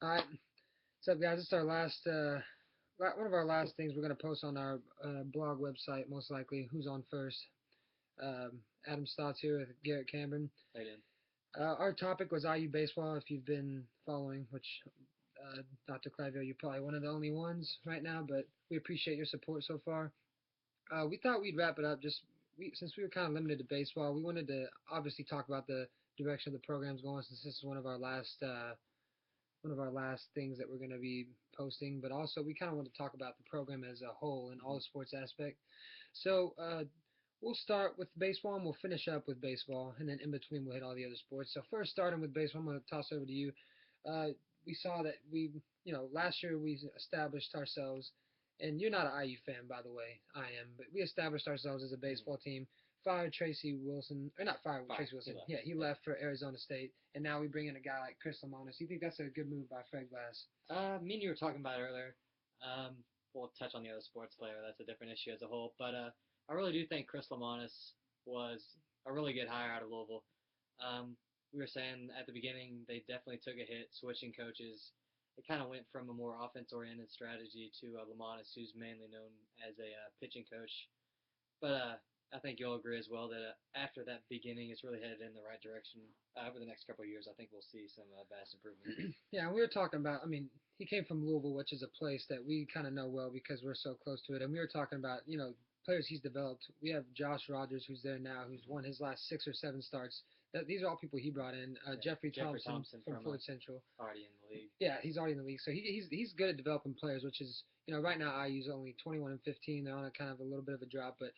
All right, what's up, guys? It's our last, one of our last things we're gonna post on our blog website, most likely. Who's on first? Adam Stotts here with Garrett Cameron. I did. Our topic was IU baseball. If you've been following, which Dr. Cliveo, you're probably one of the only ones right now, but we appreciate your support so far. We thought we'd wrap it up. Since we were kind of limited to baseball, we wanted to obviously talk about the direction of the program's going, since this is one of our last things that we're going to be posting, but also we kind of want to talk about the program as a whole and all the sports aspect. So we'll start with baseball and we'll finish up with baseball, and then in between we'll hit all the other sports. So first, starting with baseball, I'm going to toss over to you. Uh, we saw that last year we established ourselves, and you're not an IU fan, by the way. I am, but we established ourselves as a baseball team. Fired Tracy Wilson, or not fired Fire. Tracy Wilson. He left. Yeah, he left for Arizona State, and now we bring in a guy like Chris Lamonis. You think that's a good move by Fred Glass? Me and you were talking about it earlier. We'll touch on the other sports player. That's a different issue as a whole. But I really do think Chris Lamonis was a really good hire out of Louisville. We were saying at the beginning they definitely took a hit switching coaches. It kind of went from a more offense-oriented strategy to Lamonis, who's mainly known as a pitching coach. But I think you'll agree as well that after that beginning, it's really headed in the right direction. Over the next couple of years, I think we'll see some vast improvement. Yeah, and we were talking about. I mean, he came from Louisville, which is a place that we kind of know well because we're so close to it. And we were talking about players he's developed. We have Josh Rogers, who's there now, who's won his last 6 or 7 starts. These are all people he brought in. Jeffrey Thompson from Ford Central. Already in the league. Yeah, he's already in the league, so he's good at developing players, which is right now IU's only 21-15. They're on a kind of a little bit of a drop, but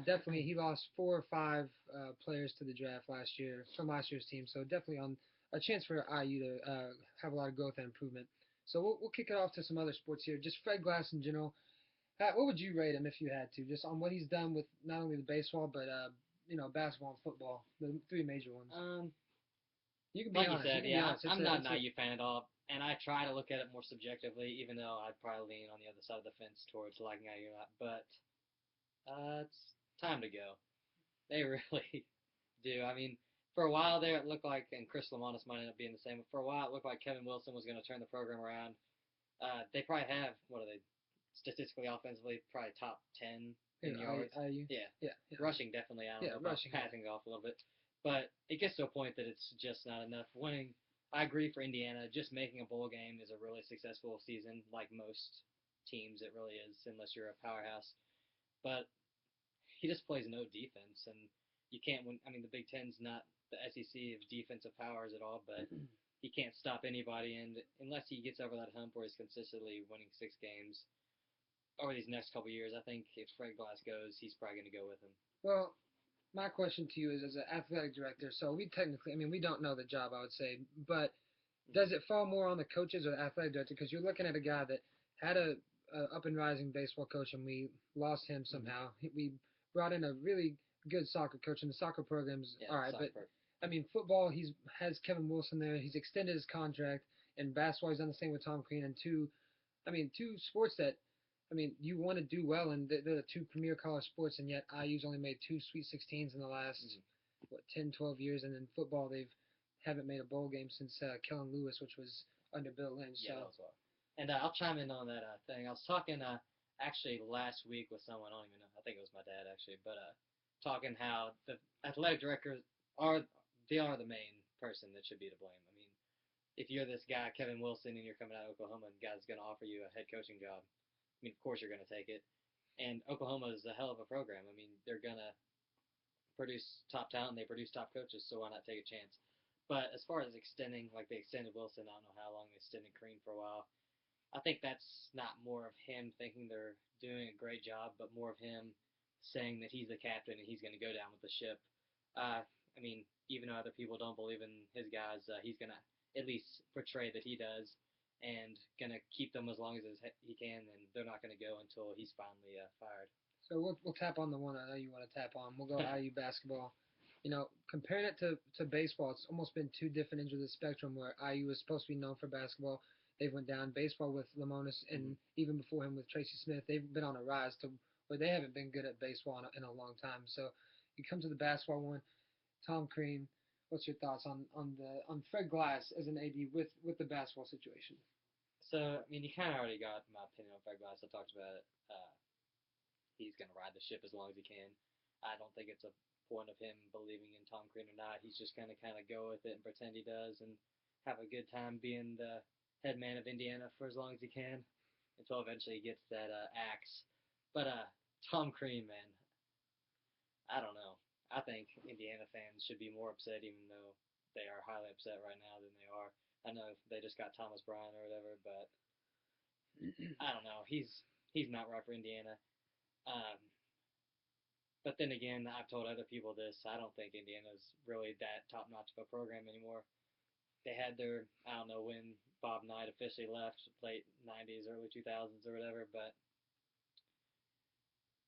definitely he lost 4 or 5 players to the draft last year from last year's team, so definitely on a chance for IU to have a lot of growth and improvement. So we'll kick it off to some other sports here. Just Fred Glass in general. What would you rate him if you had to, just on what he's done with not only the baseball but basketball and football, the 3 major ones? You can be Like honest. you said, You can be yeah, honest. I'm not an IU fan at all, and I try to look at it more subjectively, even though I'd probably lean on the other side of the fence towards liking IU a lot. But it's time to go. They really do. I mean, for a while there, it looked like, and Chris Lamonis might end up being the same, but for a while, it looked like Kevin Wilson was going to turn the program around. They probably have, what are they, statistically, offensively, probably top 10 in yards. IU? Yeah. Yeah. Rushing, definitely. I don't know about passing off a little bit. But it gets to a point that it's just not enough. Winning, I agree for Indiana, just making a bowl game is a really successful season, like most teams, it really is, unless you're a powerhouse. But he just plays no defense, and you can't win. I mean, the Big Ten's not the SEC of defensive powers at all, but he can't stop anybody, and unless he gets over that hump where he's consistently winning 6 games over these next couple of years, I think if Fred Glass goes, he's probably going to go with him. Well, my question to you is, as an athletic director, so we technically, I mean, we don't know the job, I would say, but does it fall more on the coaches or the athletic director? Because you're looking at a guy that had a up and rising baseball coach, and we lost him somehow. We brought in a really good soccer coach, and the soccer program's all right, but I mean, football, he's has Kevin Wilson there. He's extended his contract, and basketball, he's done the same with Tom Crean, and two sports that, I mean, you want to do well, and they're the 2 premier college sports, and yet IU's only made 2 Sweet 16s in the last, 10, 12 years, and in football, they've haven't made a bowl game since Kellen Lewis, which was under Bill Lynch. Yeah, that was well. And I'll chime in on that thing. I was talking actually last week with someone, I don't even know, I think it was my dad actually, but talking how the athletic directors they are the main person that should be to blame. I mean, if you're this guy, Kevin Wilson, and you're coming out of Oklahoma and God's going to offer you a head coaching job, I mean, of course you're going to take it. And Oklahoma is a hell of a program. I mean, they're going to produce top talent, they produce top coaches, so why not take a chance? But as far as extending, like they extended Wilson, I don't know how long they extended Crean for a while. I think that's not more of him thinking they're doing a great job, but more of him saying that he's the captain and he's going to go down with the ship. I mean, even though other people don't believe in his guys, he's going to at least portray that he does and going to keep them as long as he can, and they're not going to go until he's finally fired. So we'll tap on the one I know you want to tap on. We'll go IU basketball. Comparing it to baseball, it's almost been 2 different ends of the spectrum where IU was supposed to be known for basketball. They've went down. Baseball with Lamonis, and even before him with Tracy Smith, they've been on a rise to where they haven't been good at baseball in a long time. So you come to the basketball one, Tom Crean. what's your thoughts on Fred Glass as an AD with the basketball situation? So, I mean, you kind of already got my opinion on Fred Glass. I talked about it. He's going to ride the ship as long as he can. I don't think it's a point of him believing in Tom Crean or not. He's just going to kind of go with it and pretend he does and have a good time being the head man of Indiana for as long as he can until eventually he gets that axe. But Tom Crean, man, I don't know. I think Indiana fans should be more upset, even though they are highly upset right now than they are. I know they just got Thomas Bryant or whatever, but I don't know. He's not right for Indiana. Um, but then again, I've told other people this. I don't think Indiana's really that top notch of a program anymore. They had their I don't know when Bob Knight officially left, late '90s, early 2000s or whatever. But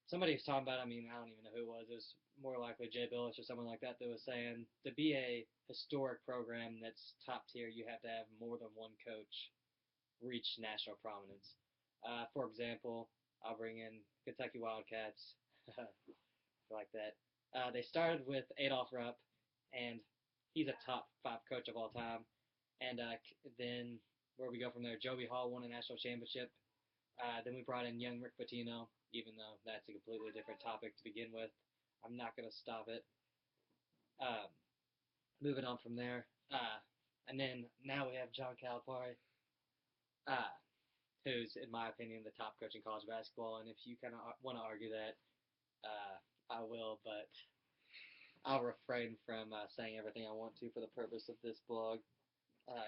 somebody was talking about. I mean, I don't even know who it was. It was more likely Jay Billis or someone like that was saying to be a historic program that's top tier, you have to have more than one coach reach national prominence. For example, I'll bring in Kentucky Wildcats, like that. They started with Adolph Rupp, and he's a top five coach of all time. And then where we go from there, Joby Hall won a national championship. Then we brought in young Rick Pitino, even though that's a completely different topic to begin with. I'm not going to stop it. Um, moving on from there. And then now we have John Calipari, uh, who's, in my opinion, the top coach in college basketball. And if you kind of want to argue that, I will, but I'll refrain from saying everything I want to for the purpose of this blog.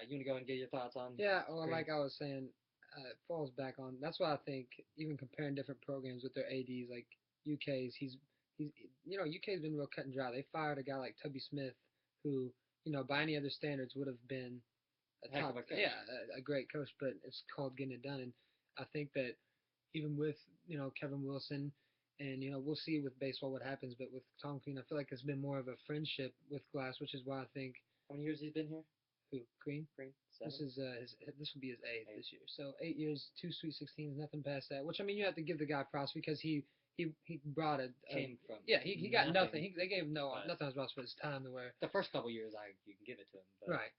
You want to go and get your thoughts on Yeah, well, Green? like I was saying, it falls back on. That's why I think even comparing different programs with their ADs, like UK's, he's UK's been real cut and dry. They fired a guy like Tubby Smith, who by any other standards would have been a Heck top, of a coach. yeah, a great coach, but it's called getting it done. And I think that even with Kevin Wilson, and we'll see with baseball what happens, but with Tom Crean, I feel like it's been more of a friendship with Glass, which is why I think How many years he's been here? who Crean. Green? 7? This will be his eighth Eighth. this year. So 8 years, 2 Sweet 16s, nothing past that. Which I mean, you have to give the guy props because he brought a Came from yeah he got nothing. nothing, They gave him but nothing as much for his time to where the first couple years you can give it to him. But right.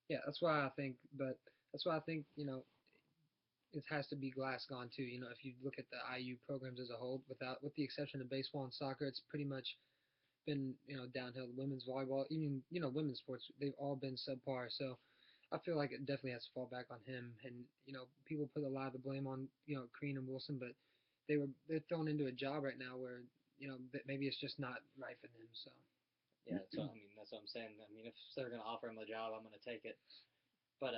Yeah, that's why I think. But that's why I think it has to be Glass gone too. If you look at the IU programs as a whole, with the exception of baseball and soccer, it's pretty much been downhill. Women's volleyball, even women's sports, they've all been subpar. So I feel like it definitely has to fall back on him. And people put a lot of the blame on Crean and Wilson, but they're thrown into a job right now where maybe it's just not right for them. So yeah, so I mean that's what I'm saying. I mean if they're gonna offer him the job, I'm gonna take it. But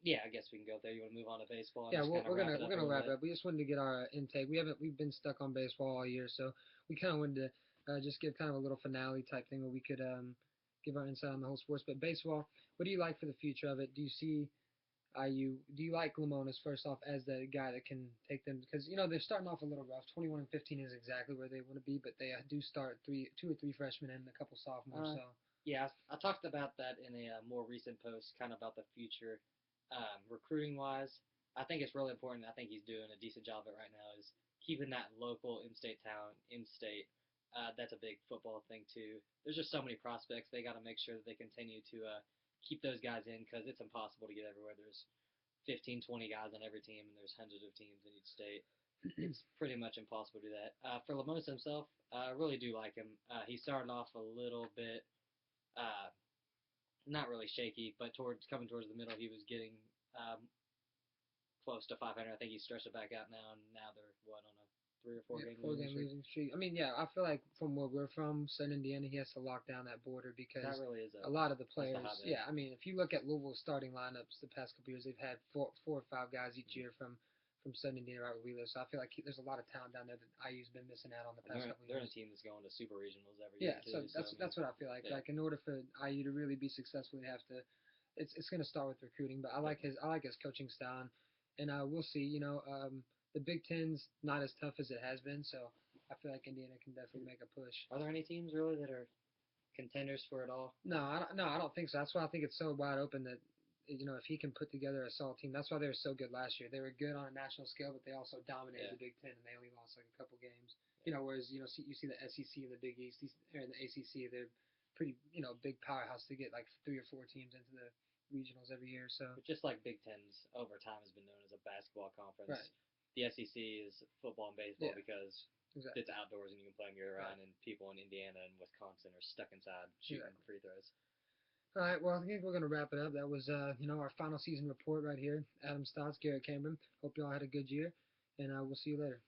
yeah, I guess we can go there. You want to move on to baseball? And yeah, just we're, kind of we're wrap gonna it up we're a gonna little wrap bit. up. We just wanted to get our intake. We've been stuck on baseball all year, so we kind of wanted to just give kind of a little finale type thing where we could give our insight on the whole sports. But baseball, what do you like for the future of it? Do you see do you like Lamona's first off as the guy that can take them because they're starting off a little rough. 21-15 is exactly where they want to be, but they do start two or three freshmen and a couple sophomores. So Yeah, I talked about that in a more recent post, kind of about the future, recruiting wise. I think it's really important. I think he's doing a decent job of it right now. Is keeping that local in-state talent in state. That's a big football thing too. There's just so many prospects. They got to make sure that they continue to keep those guys in because it's impossible to get everywhere. There's 15, 20 guys on every team, and there's hundreds of teams in each state. It's pretty much impossible to do that. For Lamonis himself, I really do like him. He started off a little bit uh, not really shaky, but coming towards the middle, he was getting close to 500. I think he stretched it back out now, and now they're what on a 3 or 4 game four losing game streak. losing streak. I mean, yeah, I feel like from where we're from, Southern Indiana, he has to lock down that border because That really is a lot of the that's the players. hotbed. Yeah, I mean, if you look at Louisville's starting lineups the past couple years, they've had four or five guys each year from Southern Indiana right Wheeler. So I feel like there's a lot of talent down there that IU's been missing out on the And past couple they're years. a team that's going to super regionals every Yeah, year so too. that's what I feel like. Yeah. Like in order for IU to really be successful, they have to. It's going to start with recruiting, but I like his coaching style, and we'll see. The Big Ten's not as tough as it has been, so I feel like Indiana can definitely make a push. Are there any teams really that are contenders for it all? No, I don't think so. That's why I think it's so wide open that if he can put together a solid team, that's why they were so good last year. They were good on a national scale, but they also dominated the Big Ten, and they only lost like a couple games. Whereas you see the SEC and the Big East or the ACC, pretty big powerhouse to get like 3 or 4 teams into the regionals every year. So But just like Big Ten's over time has been known as a basketball conference, right, the SEC is football and baseball yeah, because exactly, it's outdoors and you can play them year right, round. And people in Indiana and Wisconsin are stuck inside shooting exactly. free throws. All right, well, I think we're gonna wrap it up. That was our final season report right here. Adam Stotts, Garrett Cameron. Hope you all had a good year, and we'll see you later.